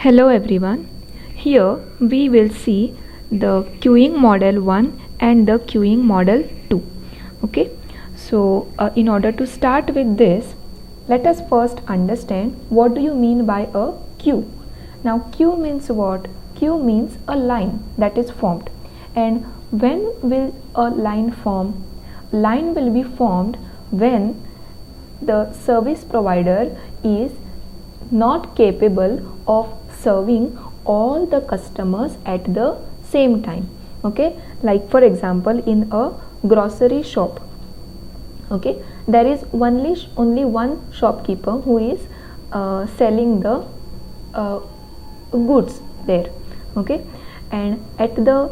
Hello everyone. Here we will see the queuing model 1 and the queuing model 2. Okay. So in order to start with this, let us first understand what do you mean by a queue. Now queue means what? Queue means a line that is formed. And when will a line form? Line will be formed when the service provider is not capable of serving all the customers at the same time. Okay, like for example in a grocery shop, okay, there is only one shopkeeper who is selling the goods there. Okay, and at the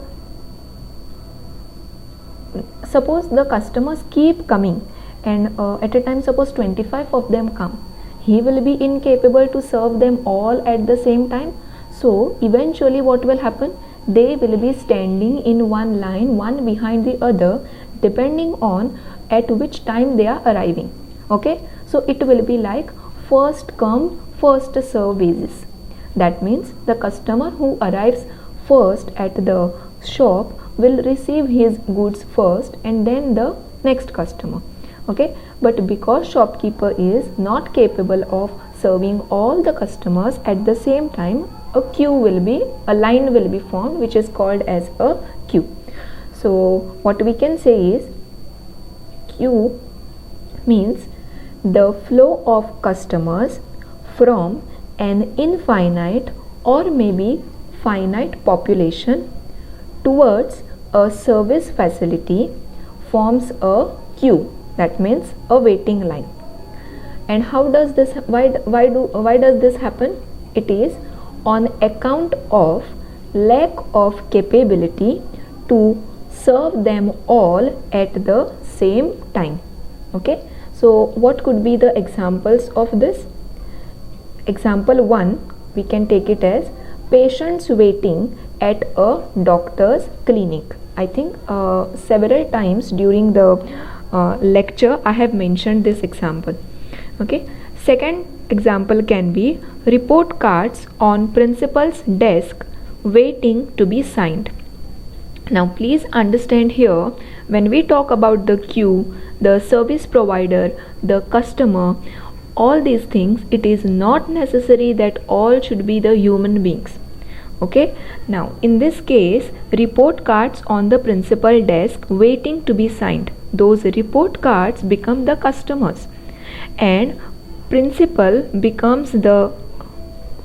suppose the customers keep coming, and at a time suppose 25 of them come, he will be incapable to serve them all at the same time. So eventually what will happen? They will be standing in one line, one behind the other, depending on at which time they are arriving. Okay, so it will be like first come first serve basis. That means the customer who arrives first at the shop will receive his goods first and then the next customer. Okay, but because shopkeeper is not capable of serving all the customers at the same time, a line will be formed, which is called as a queue. So what we can say is queue means the flow of customers from an infinite or maybe finite population towards a service facility forms a queue. That means a waiting line. And how does this why does this happen? It is on account of lack of capability to serve them all at the same time. Okay, so what could be the examples of this? Example 1, we can take it as patients waiting at a doctor's clinic. I think several times during the lecture I have mentioned this example. Okay, second example can be report cards on principal's desk waiting to be signed. Now please understand here, when we talk about the queue, the service provider, the customer, all these things, it is not necessary that all should be the human beings. Okay, now in this case, report cards on the principal desk waiting to be signed, those report cards become the customers and principal becomes the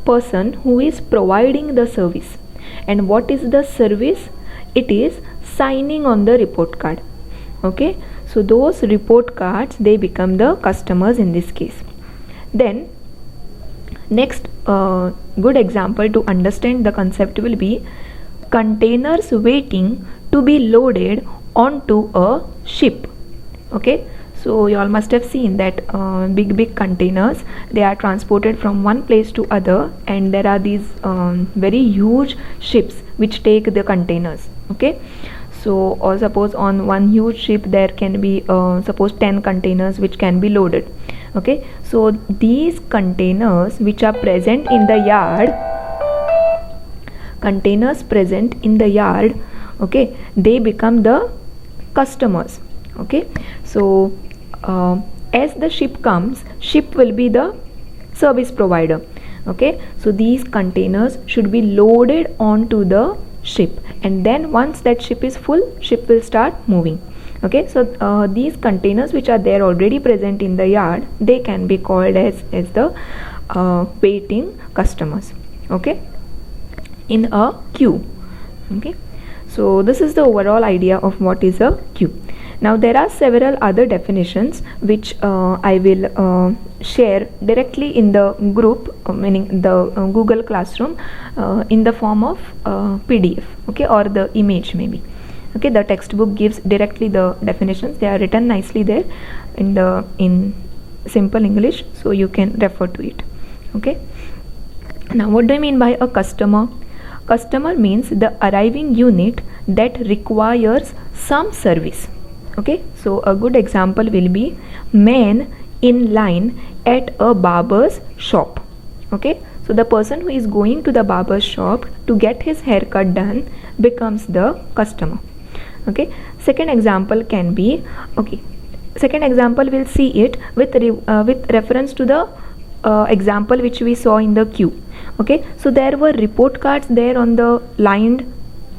person who is providing the service. And what is the service? It is signing on the report card. Okay, so those report cards, they become the customers in this case. Then next good example to understand the concept will be containers waiting to be loaded onto a ship. Okay, so you all must have seen that big containers, they are transported from one place to other, and there are these very huge ships which take the containers. Okay, so or suppose on one huge ship there can be suppose 10 containers which can be loaded. Okay, so these containers which are present in the yard, okay, they become the customers. Okay, so as the ship comes, ship will be the service provider. Okay, so these containers should be loaded onto the ship, and then once that ship is full, ship will start moving. Okay, so these containers which are there already present in the yard, they can be called as the waiting customers. Okay, in a queue. Okay, so this is the overall idea of what is a queue. Now there are several other definitions which I will share directly in the group, meaning the Google Classroom, in the form of PDF, okay, or the image maybe. Okay, the textbook gives directly the definitions. They are written nicely there in simple English, so you can refer to it. Okay, now what do I mean by a customer? Customer means the arriving unit that requires some service. Okay, so a good example will be man in line at a barber's shop. Okay, So the person who is going to the barber shop to get his haircut done becomes the customer. Okay, second example can be, okay, second example we'll see it with reference to the example which we saw in the queue. Okay, so there were report cards there on the lined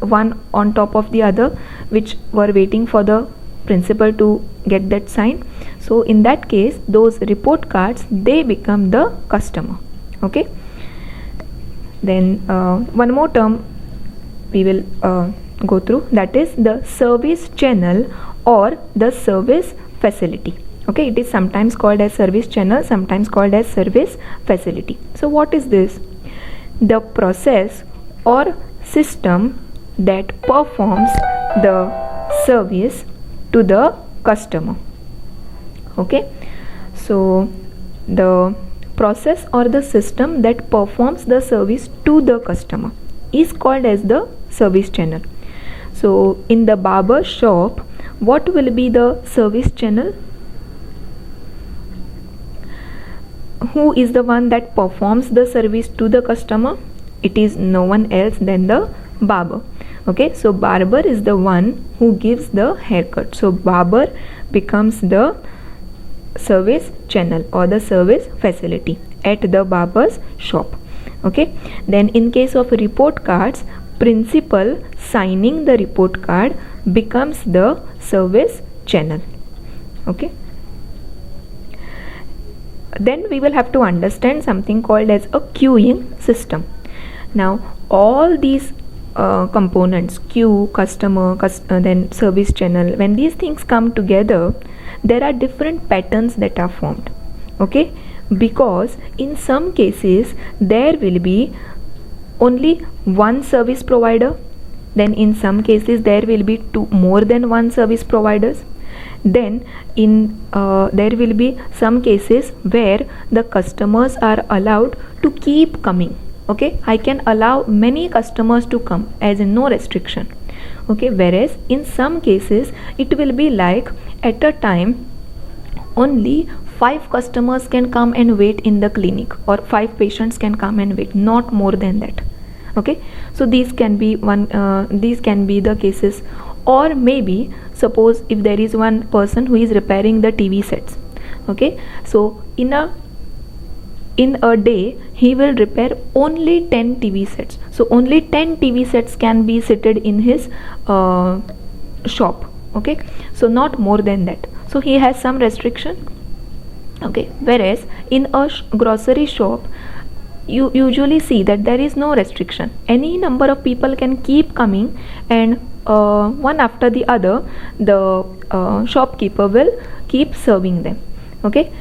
one on top of the other, which were waiting for the principal to get that sign. So in that case, those report cards, they become the customer. Okay, then one more term we will go through, that is the service channel or the service facility. Okay, it is sometimes called as service channel, sometimes called as service facility. So what is this? The process or system that performs the service to the customer. Okay, so the process or the system that performs the service to the customer is called as the service channel. So in the barber shop, what will be the service channel? Who is the one that performs the service to the customer? It is no one else than the barber. Okay, so barber is the one who gives the haircut. So barber becomes the service channel or the service facility at the barber's shop. Okay, then in case of report cards, principal signing the report card becomes the service channel. Okay, then we will have to understand something called as a queuing system. Now all these components, queue, customer, then service channel, when these things come together, there are different patterns that are formed. Okay, because in some cases there will be only one service provider, then in some cases there will be more than one service providers, then in there will be some cases where the customers are allowed to keep coming. Okay, I can allow many customers to come, as in no restriction. Okay, whereas in some cases it will be like at a time only 5 customers can come and wait in the clinic, or 5 patients can come and wait, not more than that. Okay, so these can be the cases. Or maybe suppose if there is one person who is repairing the TV sets. Okay, so in a day he will repair only 10 TV sets. So only 10 TV sets can be seated in his shop. Okay, so not more than that. So he has some restriction. Okay, whereas in a grocery shop, you usually see that there is no restriction. Any number of people can keep coming, and one after the other the shopkeeper will keep serving them. Okay,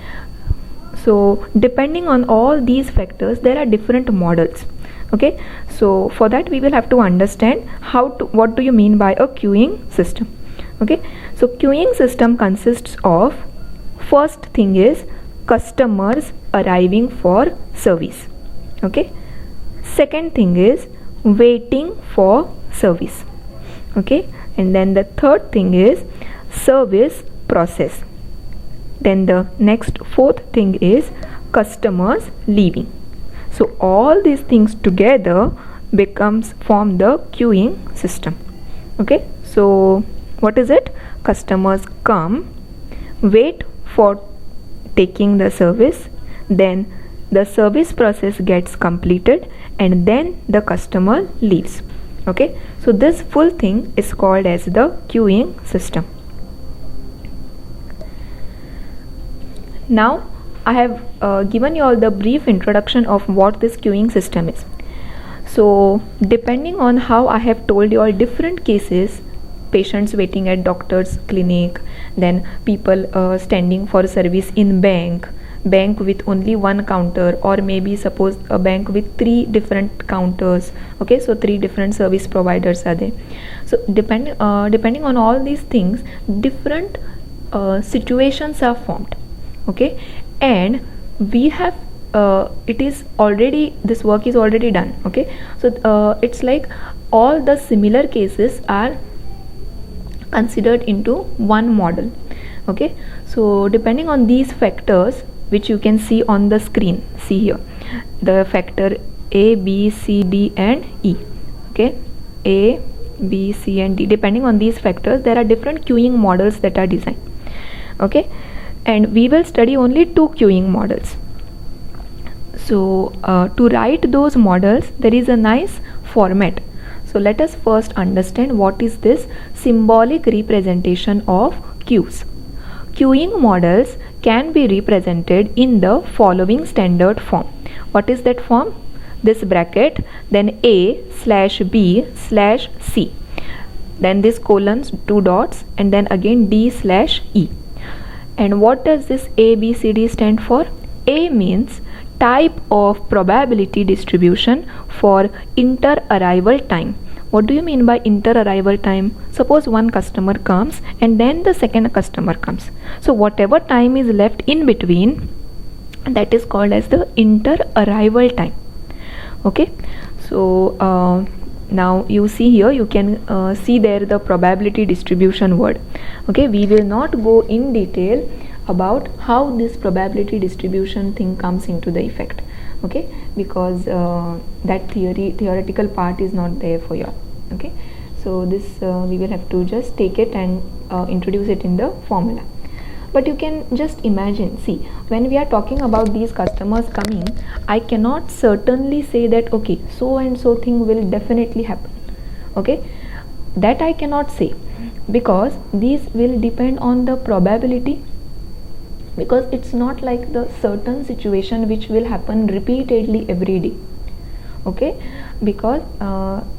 so depending on all these factors, there are different models. Okay, so for that we will have to understand what do you mean by a queuing system. Okay, so queuing system consists of, first thing is customers arriving for service. Okay, second thing is waiting for service. Okay, and then the third thing is service process. Then the next fourth thing is customers leaving. So all these things together form the queuing system. Okay, so what is it? Customers come, wait for taking the service, then the service process gets completed, and then the customer leaves. Okay, so this full thing is called as the queuing system. Now I have given you all the brief introduction of what this queuing system is. So depending on how I have told you all different cases, patients waiting at doctor's clinic, then people standing for service in bank with only one counter, or maybe suppose a bank with 3 different counters. Okay, so 3 different service providers are there. So depending on all these things, different situations are formed. Okay, and we have this work is already done. Okay, so it's like all the similar cases are considered into one model. Okay, so depending on these factors which you can see on the screen, see here, the factor A, B, C, D and E. Okay, A, B, C and D. Depending on these factors, there are different queuing models that are designed. Okay, and we will study only 2 queuing models. So to write those models, there is a nice format. So let us first understand what is this symbolic representation of queues. Queuing models can be represented in the following standard form. What is that form? This bracket, then A/B/C, then this colons, 2 dots, and then again D/E. And what does this A, B, C, D stand for? A means type of probability distribution for inter-arrival time. What do you mean by inter-arrival time? Suppose one customer comes and then the second customer comes. So whatever time is left in between, that is called as the inter-arrival time. Okay, so now you see here, you can see there the probability distribution word. Okay, we will not go in detail about how this probability distribution thing comes into the effect. Okay, because that theoretical part is not there for you. Okay, so this we will have to just take it and introduce it in the formula. But you can just imagine, see, when we are talking about these customers coming, I cannot certainly say that okay, so and so thing will definitely happen. Okay, that I cannot say, because these will depend on the probability, because it's not like the certain situation which will happen repeatedly every day. Okay, because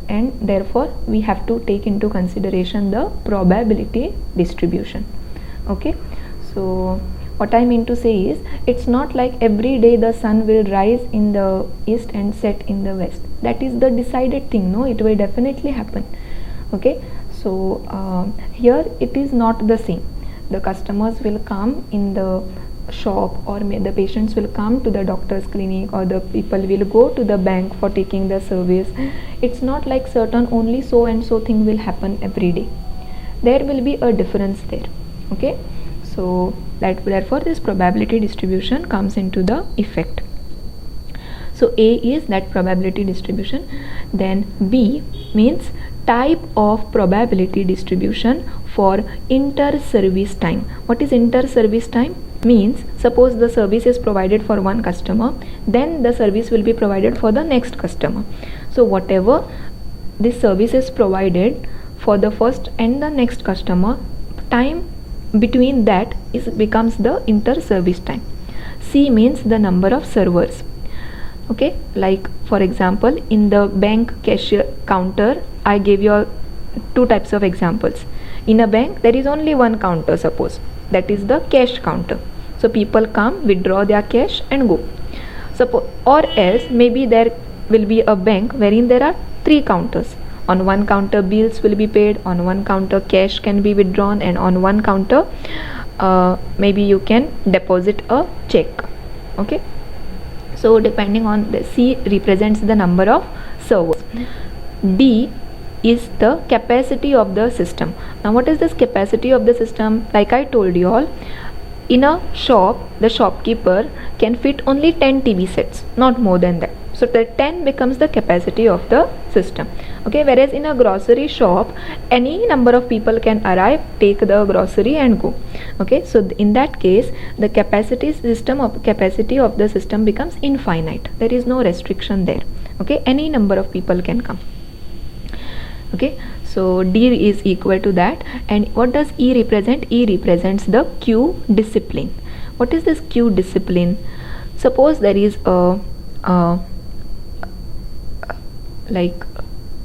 and therefore we have to take into consideration the probability distribution. Okay, so what I mean to say is, it's not like every day the sun will rise in the east and set in the west. That is the decided thing. No, it will definitely happen. Okay, so here it is not the same. The customers will come in the shop, or the patients will come to the doctor's clinic, or the people will go to the bank for taking the service. It's not like certain only so and so thing will happen every day. There will be a difference there. Okay, so therefore this probability distribution comes into the effect. So A is that probability distribution. Then B means type of probability distribution for inter-service time. What is inter-service time? Means suppose the service is provided for one customer, then the service will be provided for the next customer. So whatever this service is provided for the first and the next customer, time between that becomes the inter-service time. C means the number of servers. Okay, like for example, in the bank cashier counter, I gave you 2 types of examples. In a bank there is only one counter, suppose, that is the cash counter. So people come, withdraw their cash and go. Suppose, or else maybe there will be a bank wherein there are 3 counters. On one counter bills will be paid, on one counter cash can be withdrawn, and on one counter maybe you can deposit a check. Okay, so depending on the C represents the number of servers. D is the capacity of the system. Now what is this capacity of the system? Like I told you all, in a shop the shopkeeper can fit only 10 TV sets, not more than that. So the 10 becomes the capacity of the system. Okay, whereas in a grocery shop, any number of people can arrive, take the grocery and go. Okay, so in that case the capacity of the system becomes infinite. There is no restriction there. Okay, any number of people can come. Okay, so D is equal to that. And what does E represent? E represents the queue discipline. What is this queue discipline? Suppose there is a like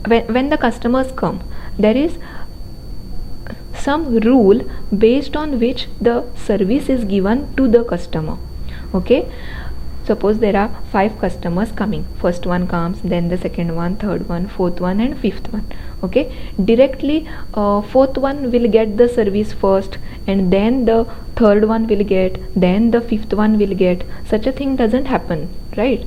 when the customers come, there is some rule based on which the service is given to the customer. Okay, suppose there are 5 customers coming. First one comes, then the second one, third one, fourth one and fifth one. Okay, directly fourth one will get the service first, and then the third one will get, then the fifth one will get. Such a thing doesn't happen, right?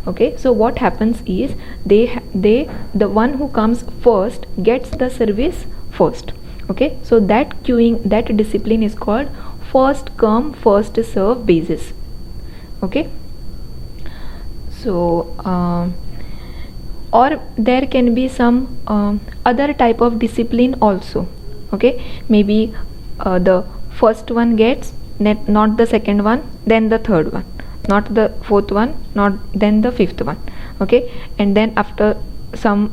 Okay, so what happens is the one who comes first gets the service first. Okay, so that queuing, that discipline is called first come first serve basis. Okay, So or there can be some other type of discipline also. Okay, maybe the first one gets not the second one, then the third one, not the fourth one, not then the fifth one. Okay, and then after some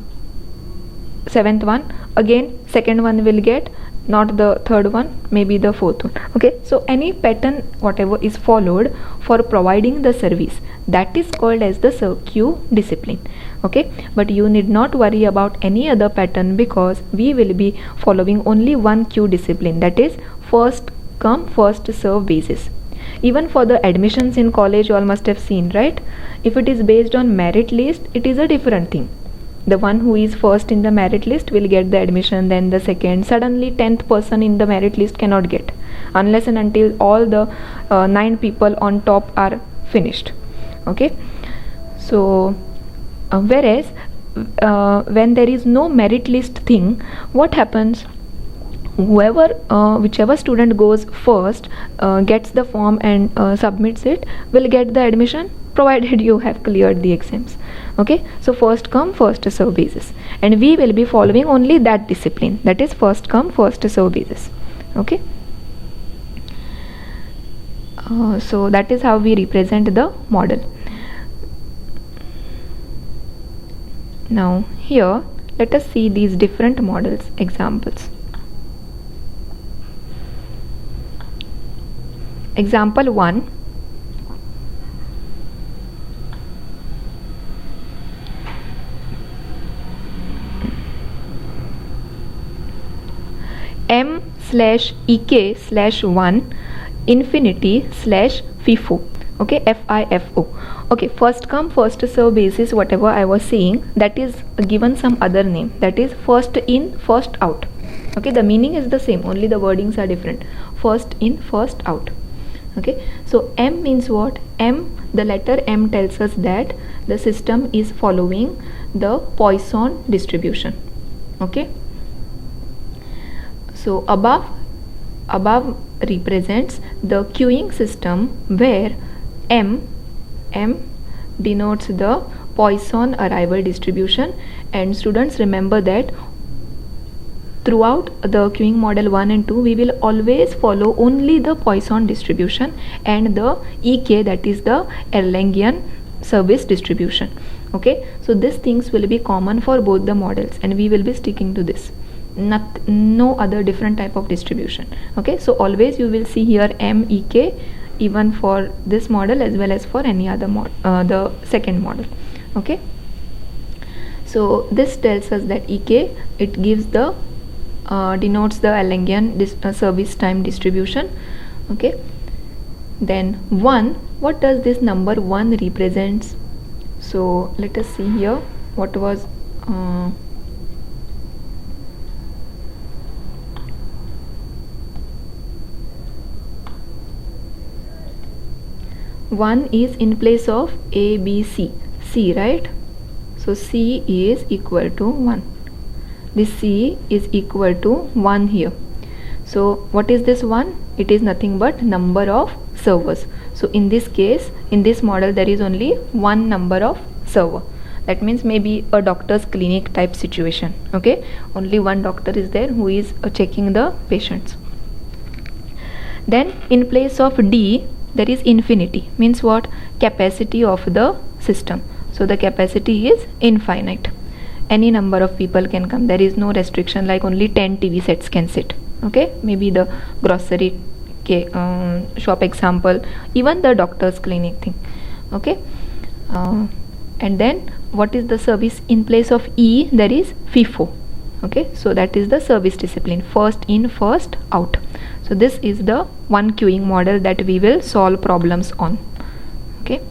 seventh one, again second one will get not the third one, maybe the fourth one. Okay, so any pattern whatever is followed for providing the service, that is called as the queue discipline. Okay, but you need not worry about any other pattern, because we will be following only one queue discipline, that is first come first serve basis. Even for the admissions in college, you all must have seen, right? If it is based on merit list, it is a different thing. The one who is first in the merit list will get the admission, then the second. Suddenly 10th person in the merit list cannot get, unless and until all the 9 people on top are finished. Okay, so whereas when there is no merit list thing, what happens? Whoever whichever student goes first, gets the form and submits it, will get the admission, provided you have cleared the exams. Okay, so first come first serve basis, and we will be following only that discipline, that is first come first serve basis. Okay, so that is how we represent the model. Now here let us see these different models examples. Example 1. m/ek/1 infinity/FIFO. Okay, FIFO. Okay, first come first serve basis, whatever I was saying, that is given some other name, that is first in first out. Okay, the meaning is the same, only the wordings are different. First in first out. Okay, so M means what? The letter M tells us that the system is following the Poisson distribution. Okay, so above represents the queuing system, where M denotes the Poisson arrival distribution, and students remember that throughout the queuing model 1 and 2 we will always follow only the Poisson distribution and the EK, that is the Erlangen service distribution. Okay, so these things will be common for both the models, and we will be sticking to this, no other different type of distribution. Okay, so always you will see here MEK, even for this model as well as for any other the second model. Okay, so this tells us that EK, it gives the denotes the Erlangen service time distribution. Okay, then 1, what does this number 1 represents? So let us see here what was 1 is in place of A, B, C, right? So C is equal to 1. This C is equal to 1 here. So what is this 1? It is nothing but number of servers. So in this case, in this model, there is only one number of server. That means maybe a doctor's clinic type situation. Okay, only one doctor is there who is checking the patients. Then in place of D, there is infinity. Means what? Capacity of the system. So the capacity is infinite. Any number of people can come. There is no restriction like only 10 TV sets can sit. Okay, maybe the grocery shop example, even the doctor's clinic thing. Okay, and then what is the service in place of E? There is FIFO. Okay, so that is the service discipline, first in first out. So this is the one queuing model that we will solve problems on. Okay,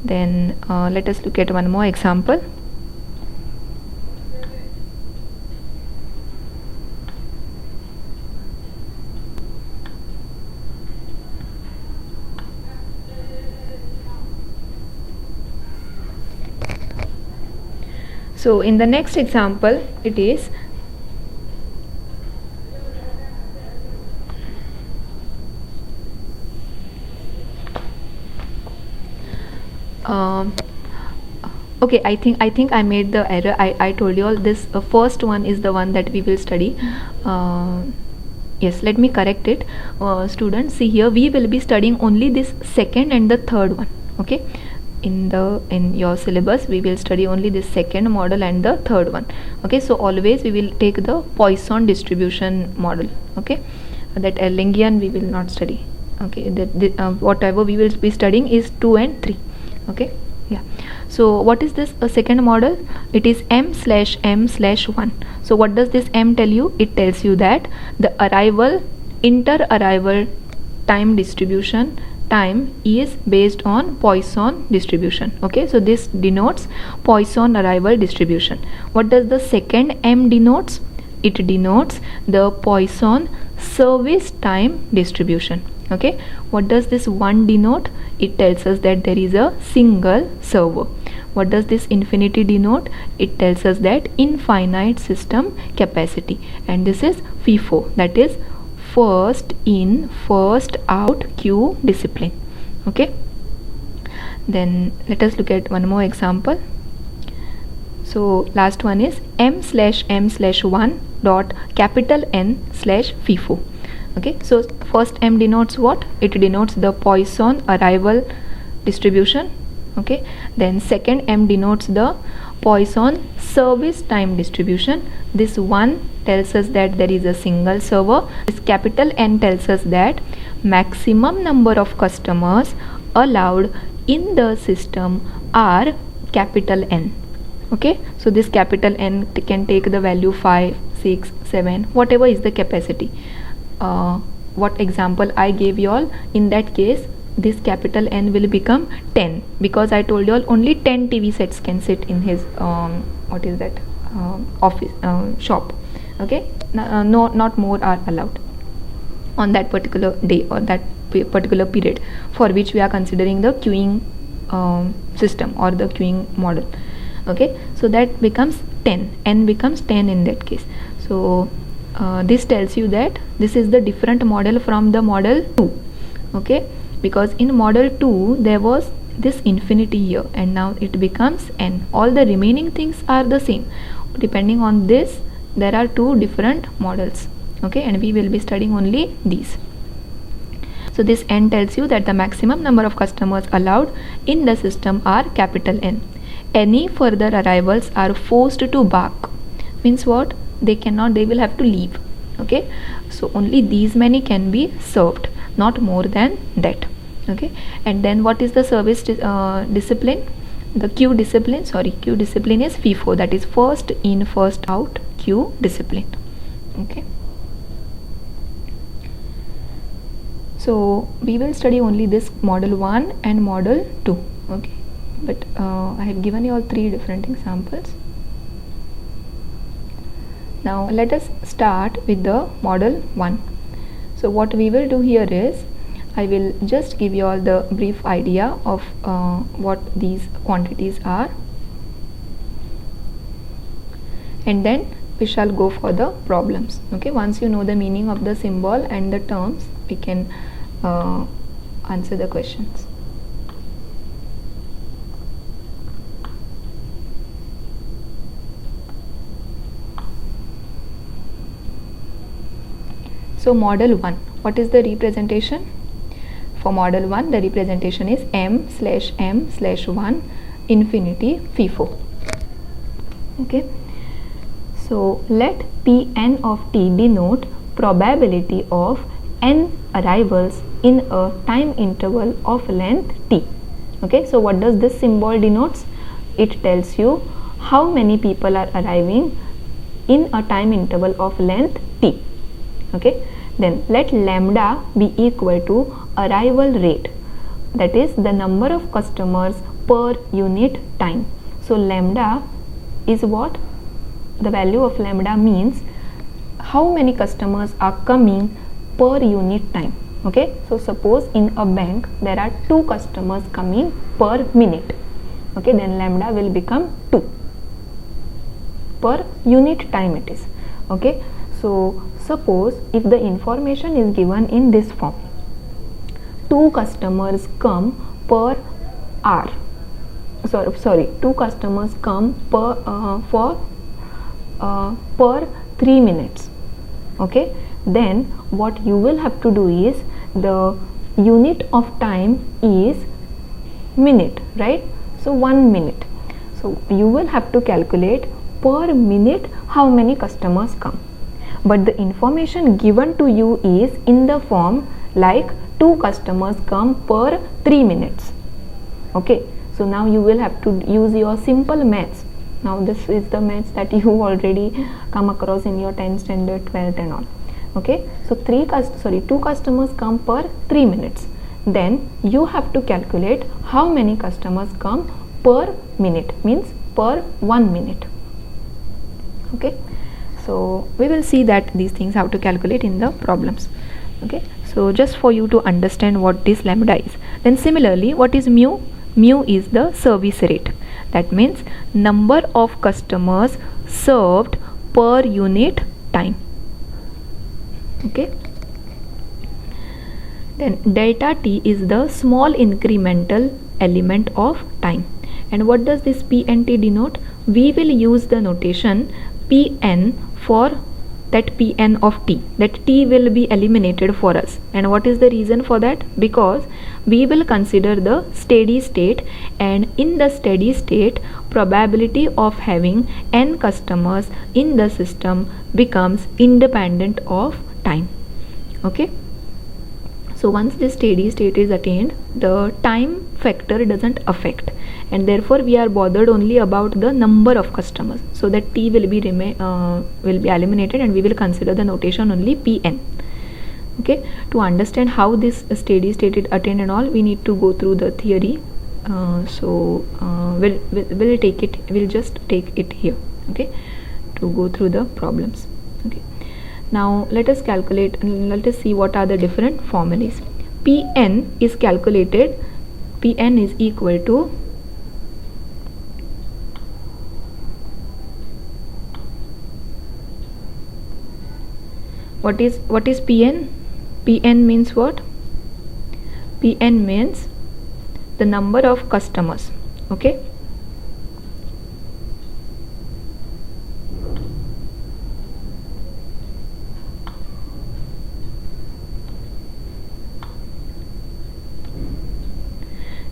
then let us look at one more example. So in the next example, it is Okay, I think I made the error. I told you all this first one is the one that we will study. Yes, let me correct it. Students, see here, we will be studying only this second and the third one. Okay, in your syllabus we will study only this second model and the third one. Okay, so always we will take the Poisson distribution model. Okay, that Erlangian we will not study. Okay, whatever we will be studying is 2 and 3. Okay, yeah. So what is this second model? It is m/m/1. So what does this m tell you? It tells you that the inter-arrival time distribution time is based on Poisson distribution. Okay, so this denotes Poisson arrival distribution. What does the second m denotes? It denotes the Poisson service time distribution. Okay, what does this 1 denote? It tells us that there is a single server. What does this infinity denote? It tells us that infinite system capacity, and this is FIFO, that is first in first out queue discipline. Okay, then let us look at one more example. So last one is m/m/1 dot capital N slash FIFO. Okay, so first m denotes what? It denotes the Poisson arrival distribution. Okay, then second m denotes the Poisson service time distribution. This one tells us that there is a single server. This capital N tells us that maximum number of customers allowed in the system are capital N. Okay, so this capital N can take the value 5, 6, 7, whatever is the capacity. What example I gave you all, in that case this capital N will become 10, because I told you all only 10 TV sets can sit in his what is that office shop. Okay, no, not more are allowed on that particular day or that particular period for which we are considering the queuing system or the queuing model. Okay, so that becomes 10, N becomes 10 in that case. So this tells you that this is the different model from the model 2. Okay, because in model 2 there was this infinity here, and now it becomes N. All the remaining things are the same. Depending on this, there are 2 different models. Okay, and we will be studying only these. So this N tells you that the maximum number of customers allowed in the system are capital N. Any further arrivals are forced to bark. Means what? They will have to leave. Okay, so only these many can be served, not more than that. Okay, and then what is the service discipline? The queue discipline is FIFO, that is first in first out queue discipline. Okay, so we will study only this model 1 and model 2. Okay, but I have given you all 3 different examples. Now let us start with the model 1. So what we will do here is, I will just give you all the brief idea of what these quantities are, and then we shall go for the problems. Okay, once you know the meaning of the symbol and the terms, we can answer the questions. So model 1, what is the representation? For model 1, the representation is m/m/1 infinity FIFO. Okay, so let Pn of t denote probability of n arrivals in a time interval of length t. Okay, so what does this symbol denotes? It tells you how many people are arriving in a time interval of length t. Okay, then let lambda be equal to arrival rate, that is the number of customers per unit time. So lambda is what? The value of lambda means how many customers are coming per unit time. Okay, so suppose in a bank there are 2 customers coming per minute. Okay, then lambda will become 2 per unit time it is. Okay, so suppose if the information is given in this form, 2 customers come per hour. two customers come per 3 minutes. Okay, then what you will have to do is, the unit of time is minute, right? So 1 minute. So you will have to calculate per minute how many customers come, but the information given to you is in the form like 2 customers come per 3 minutes. Okay, so now you will have to use your simple maths. Now this is the maths that you already come across in your 10th standard, 12th and all. Okay, so 2 customers come per 3 minutes. Then you have to calculate how many customers come per minute, means per 1 minute. Okay, so we will see that these things how to calculate in the problems. Okay, so just for you to understand what this lambda is. Then similarly, what is mu? Mu is the service rate. That means number of customers served per unit time. Okay, then delta t is the small incremental element of time. And what does this p and t denote? We will use the notation pn for that pn of t, that t will be eliminated for us. And what is the reason for that? Because we will consider the steady state, and in the steady state, probability of having n customers in the system becomes independent of time. Okay, so once this steady state is attained, the time factor doesn't affect, and therefore we are bothered only about the number of customers, so that t will be eliminated, and we will consider the notation only pn. Okay, to understand how this steady state is attained and all, we need to go through the theory. We'll just take it here, okay, to go through the problems. Okay, now let us calculate and let us see what are the different formulas. Pn is calculated, Pn is equal to what is Pn? Pn means what? Pn means the number of customers. Okay,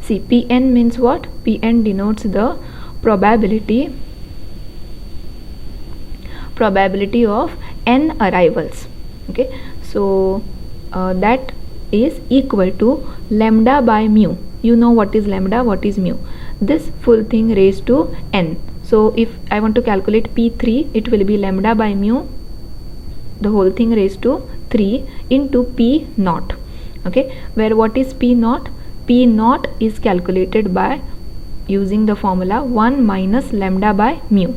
see, Pn means what? Pn denotes the probability of n arrivals. Okay, so that is equal to lambda by mu. You know what is lambda, what is mu. This full thing raised to n. So if I want to calculate P3, it will be lambda by mu, the whole thing raised to 3 into P naught. Okay, where what is P naught? P naught is calculated by using the formula 1 minus lambda by mu.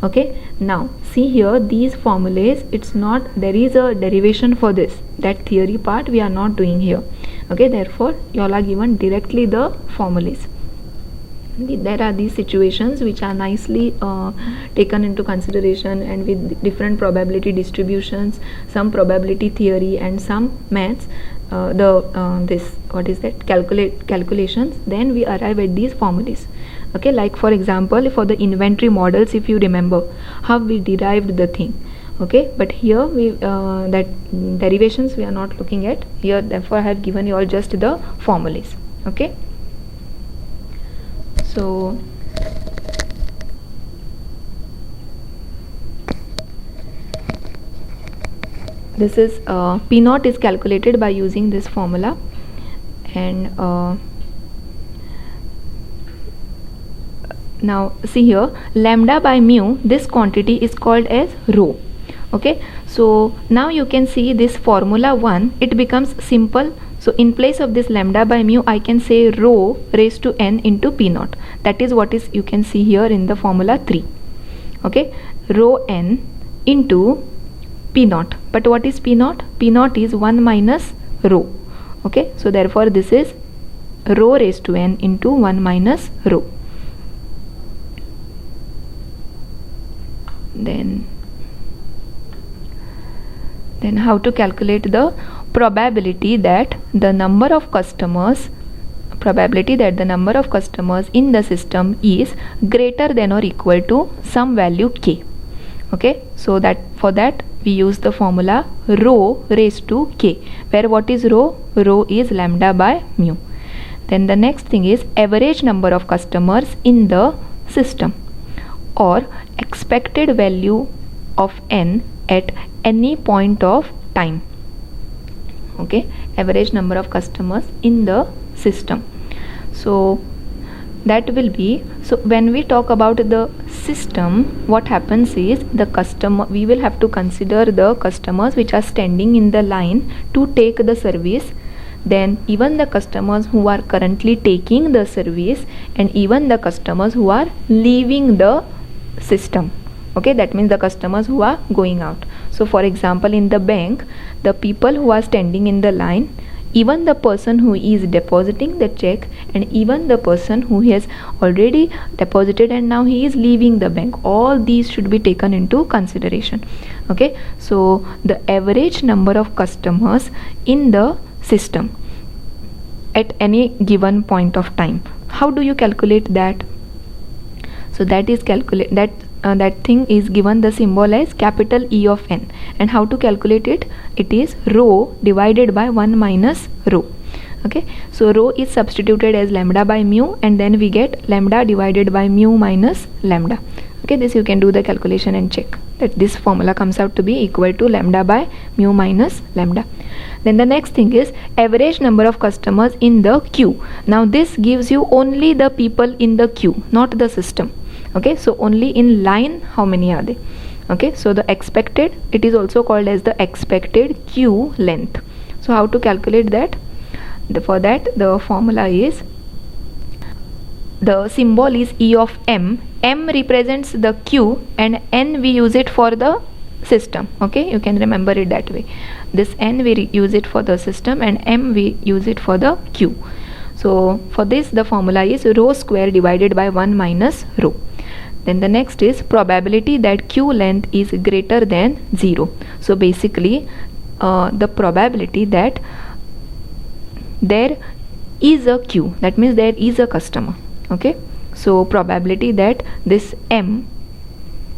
Okay, now see here, these formulas, it's not, there is a derivation for this, that theory part we are not doing here. Okay, therefore you all are given directly the formulas. There are these situations which are nicely taken into consideration, and with different probability distributions, some probability theory and some maths, calculations, then we arrive at these formulas. Okay, like for example, for the inventory models, if you remember how we derived the thing. Okay, but here we that derivations we are not looking at here, therefore I have given you all just the formulas. Okay, so this is P naught is calculated by using this formula, and now see here, lambda by mu, this quantity is called as rho. Okay, so now you can see this formula 1, it becomes simple. So in place of this lambda by mu, I can say rho raised to n into P naught. That is what is you can see here in the formula 3. Okay, rho n into P naught. But what is P naught? P naught is 1 minus rho. Okay, so therefore this is rho raised to n into 1 minus rho. Then how to calculate the probability that the number of customers probability that the number of customers in the system is greater than or equal to some value k. Okay, so that for that we use the formula rho raised to k, where what is rho? Rho is lambda by mu. Then the next thing is average number of customers in the system, or expected value of n at any point of time. Okay, average number of customers in the system. So that will be, so when we talk about the system, what happens is the customer, we will have to consider the customers which are standing in the line to take the service, then even the customers who are currently taking the service, and even the customers who are leaving the system. Okay, that means the customers who are going out. So for example, in the bank, the people who are standing in the line, even the person who is depositing the check, and even the person who has already deposited and now he is leaving the bank, all these should be taken into consideration. Okay, so the average number of customers in the system at any given point of time. How do you calculate that? So that is that thing is given the symbol as capital E of n, and how to calculate it? It is rho divided by 1 minus rho. Okay, so rho is substituted as lambda by mu, and then we get lambda divided by mu minus lambda. Okay, this you can do the calculation and check that this formula comes out to be equal to lambda by mu minus lambda. Then the next thing is average number of customers in the queue. Now this gives you only the people in the queue, not the system. Okay, so only in line how many are they? Okay, so the expected, it is also called as the expected queue length. So how to calculate that? For that the formula is, the symbol is E of m. M represents the queue and n we use it for the system. Okay, you can remember it that way. This n we use it for the system and m we use it for the queue. So for this the formula is rho square divided by 1 minus rho. Then the next is probability that queue length is greater than 0. So basically the probability that there is a queue, that means there is a customer. Okay, so probability that this m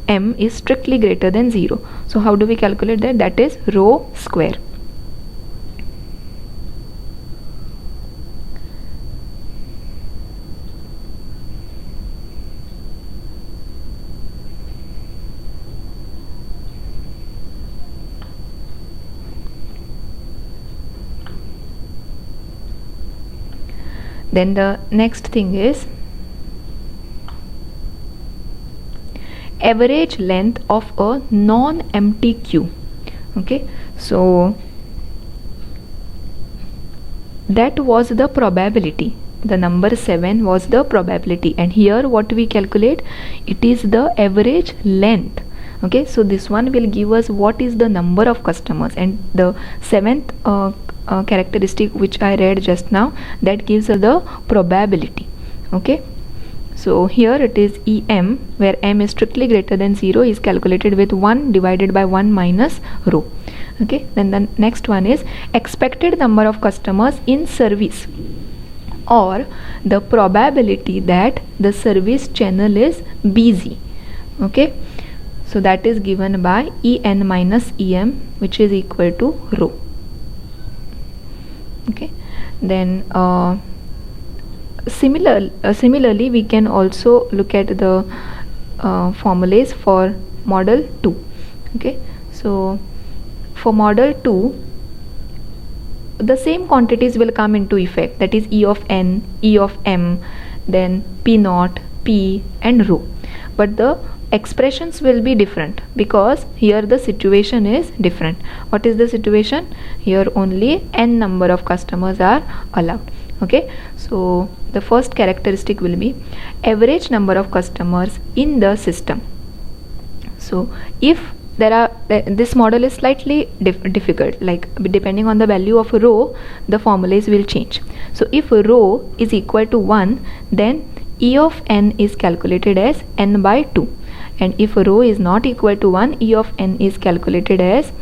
is strictly greater than 0. So how do we calculate that? That is rho square. Then the next thing is average length of a non-empty queue. Okay, so that was the probability. The number 7 was the probability, and here what we calculate, it is the average length. Okay, so this one will give us what is the number of customers, and the seventh characteristic which I read just now, that gives us the probability. Okay, so here it is em, where m is strictly greater than 0, is calculated with 1 divided by 1 minus rho. Okay, then the next one is expected number of customers in service, or the probability that the service channel is busy. Okay, so that is given by en minus em, which is equal to rho. Okay, then similarly we can also look at the formulas for model 2. Okay, so for model 2 the same quantities will come into effect, that is E of n, E of m, then p naught, p and rho, but the expressions will be different because here the situation is different. What is the situation? Here only n number of customers are allowed. Okay, so the first characteristic will be average number of customers in the system. So if there are this model is slightly difficult, like depending on the value of rho the formulas will change. So if rho is equal to 1, then E of n is calculated as n by 2, and if rho is not equal to 1, E of n is calculated as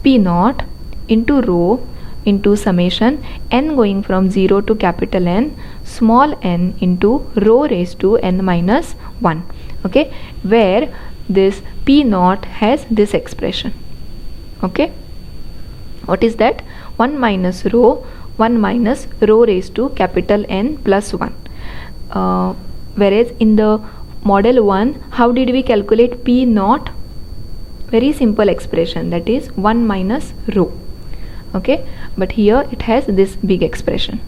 p naught into rho into summation n going from 0 to capital N small n into rho raised to n minus 1, okay, where this P naught has this expression. Okay, what is that? 1 minus rho raised to capital N plus 1. Whereas in the model 1, how did we calculate P naught? Very simple expression, that is 1 minus rho. Okay, but here it has this big expression,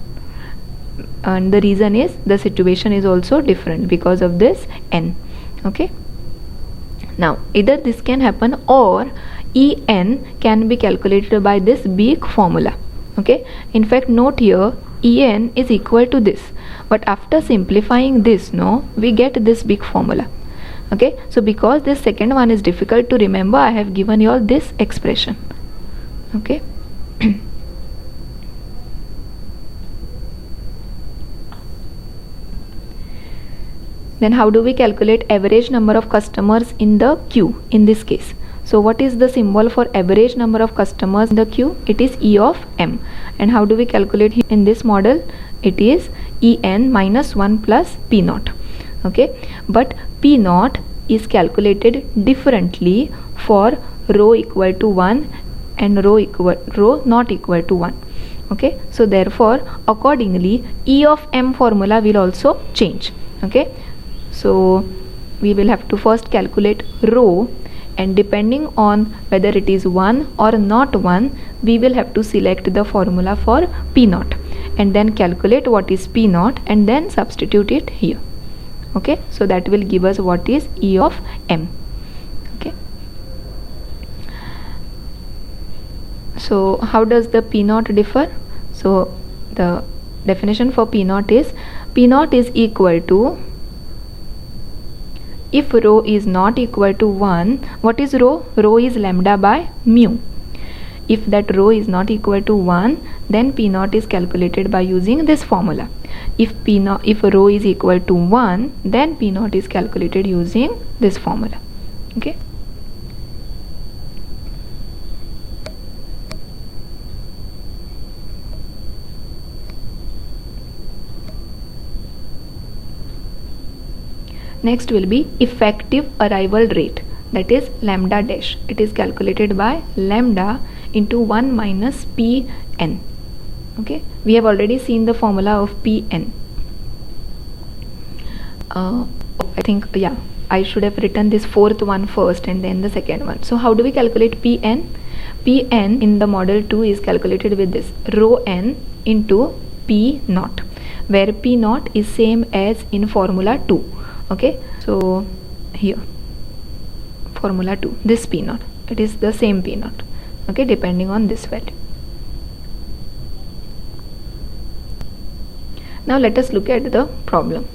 and the reason is the situation is also different because of this n. Okay, now either this can happen or En can be calculated by this big formula. Okay, in fact note here En is equal to this, but after simplifying this, no, we get this big formula. Okay, so because this second one is difficult to remember, I have given you all this expression. Okay. Then how do we calculate average number of customers in the queue in this case? So what is the symbol for average number of customers in the queue? It is E of M. And how do we calculate in this model? It is En minus 1 plus P naught. Okay, but P naught is calculated differently for rho equal to 1 and rho not equal to 1. Okay, so therefore accordingly E of M formula will also change. Okay, so we will have to first calculate rho, and depending on whether it is 1 or not 1, we will have to select the formula for P naught and then calculate what is P naught and then substitute it here. Okay, so that will give us what is E of M. Okay, so how does the P naught differ? So the definition for P naught is equal to, if rho is not equal to 1, what is rho? Rho is lambda by mu. If that rho is not equal to 1, then P naught is calculated by using this formula. If rho is equal to 1, then P naught is calculated using this formula. Okay. Next will be effective arrival rate, that is lambda dash. It is calculated by lambda into 1 minus Pn. Okay, we have already seen the formula of Pn. I think, yeah, I should have written this fourth one first and then the second one. So how do we calculate Pn? Pn in the model 2 is calculated with this rho n into P naught, where P naught is same as in formula 2. Okay, so here formula 2, this P naught, it is the same P naught. Okay, depending on this value. Now let us look at the problem.